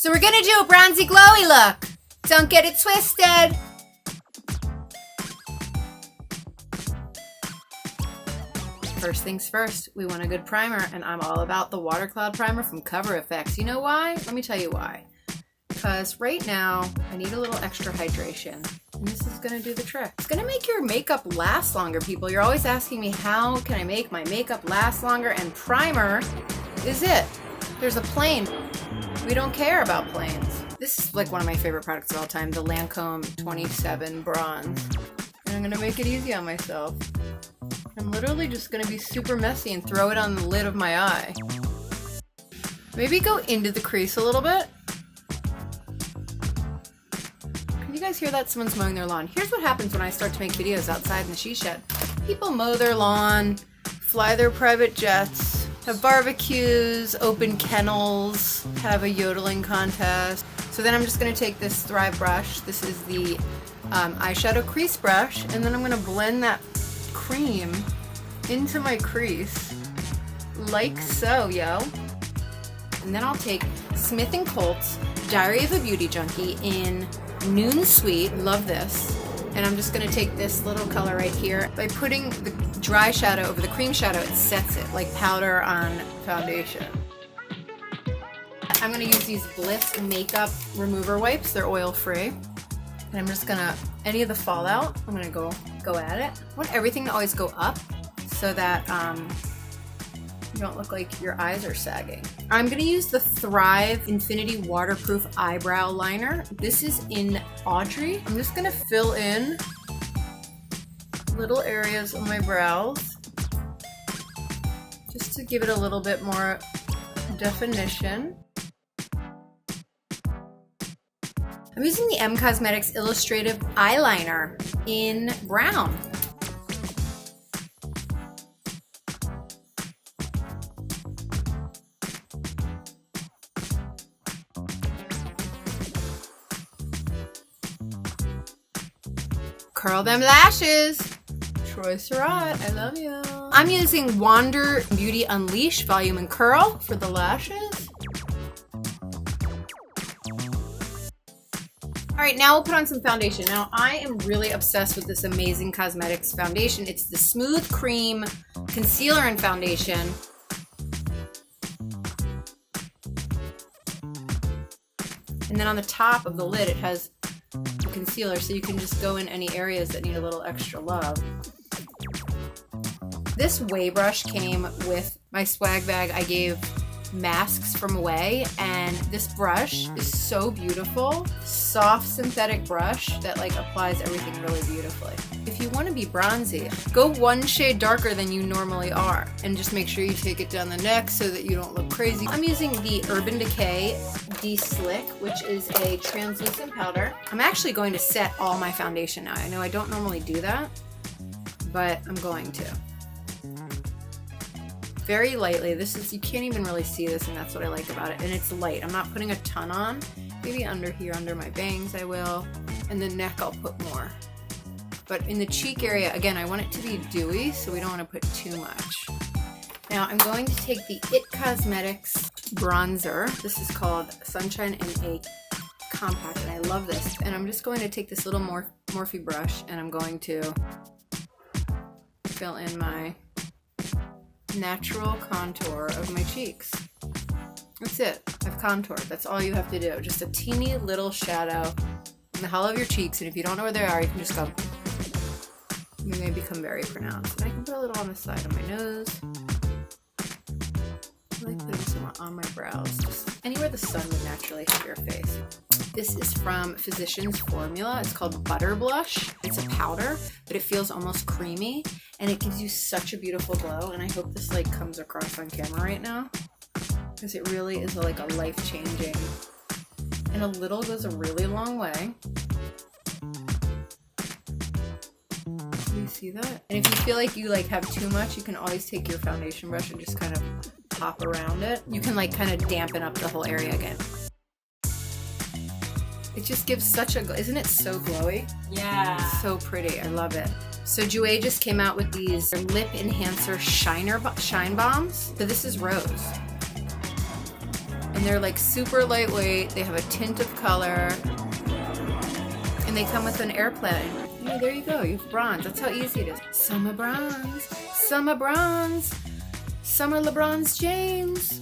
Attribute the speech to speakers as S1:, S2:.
S1: So we're gonna do a bronzy glowy look. Don't get it twisted. First things first, we want a good primer, and I'm all about the Water Cloud Primer from Cover FX. You know why? Let me tell you why. Because right now, I need a little extra hydration, and this is gonna do the trick. It's gonna make your makeup last longer, people. You're always asking me, how can I make my makeup last longer? And primer is it. There's a plane. We don't care about planes. This is like one of my favorite products of all time, the Lancome 27 Bronze. And I'm gonna make it easy on myself. I'm literally just gonna be super messy and throw it on the lid of my eye. Maybe go into the crease a little bit. Can you guys hear that? Someone's mowing their lawn. Here's what happens when I start to make videos outside in the she shed. People mow their lawn, fly their private jets, have barbecues, open kennels, have a yodeling contest. So then I'm just gonna take this Thrive brush. This is the eyeshadow crease brush, and then I'm gonna blend that cream into my crease, like so, yo. And then I'll take Smith & Colt's Diary of a Beauty Junkie in Noonsuite, love this. And I'm just gonna take this little color right here. By putting the dry shadow over the cream shadow, it sets it like powder on foundation. I'm gonna use these Bliss makeup remover wipes. They're oil-free. And I'm just gonna, any of the fallout, I'm gonna go at it. I want everything to always go up so that you don't look like your eyes are sagging. I'm gonna use the Thrive Infinity Waterproof Eyebrow Liner. This is in Audrey. I'm just gonna fill in little areas of my brows just to give it a little bit more definition. I'm using the M Cosmetics Illustrative Eyeliner in brown. Curl them lashes. Troy Surratt, I love you. I'm using Wander Beauty Unleash Volume and Curl for the lashes. All right, now we'll put on some foundation. Now, I am really obsessed with this amazing cosmetics foundation. It's the Smooth Cream Concealer and Foundation. And then on the top of the lid, it has the concealer, so you can just go in any areas that need a little extra love. This Wei brush came with my swag bag. I gave masks from Wei, and this brush is so beautiful. Soft synthetic brush that like applies everything really beautifully. If you want to be bronzy, go one shade darker than you normally are, and just make sure you take it down the neck so that you don't look crazy. I'm using the Urban Decay De-Slick, which is a translucent powder. I'm actually going to set all my foundation now. I know I don't normally do that, but I'm going to. Very lightly. This is, you can't even really see this, and that's what I like about it. And it's light. I'm not putting a ton on. Maybe under here, under my bangs I will. And the neck I'll put more. But in the cheek area, again, I want it to be dewy, so we don't want to put too much. Now I'm going to take the It Cosmetics bronzer. This is called Sunshine in a Compact, and I love this. And I'm just going to take this little Morphe brush, and I'm going to fill in my natural contour of my cheeks. That's it. I've contoured. That's all you have to do. Just a teeny little shadow in the hollow of your cheeks, and if you don't know where they are, you can just go. And they become very pronounced. And I can put a little on the side of my nose. I like putting some on my brows. Just anywhere the sun would naturally hit your face. This is from Physicians Formula. It's called Butter Blush. It's a powder, but it feels almost creamy, and it gives you such a beautiful glow. And I hope this like comes across on camera right now, because it really is like a life-changing, and a little goes a really long way. Do you see that? And if you feel like you like have too much, you can always take your foundation brush and just kind of pop around it. You can like kind of dampen up the whole area again. It just gives such a glow. Isn't it so glowy?
S2: Yeah.
S1: It's so pretty. I love it. So Jouer just came out with these lip enhancer shine bombs. So this is rose. And they're like super lightweight. They have a tint of color. And they come with an airplane. Yeah, there you go. You have bronze. That's how easy it is. Summer bronze. Summer bronze. Summer LeBron's James.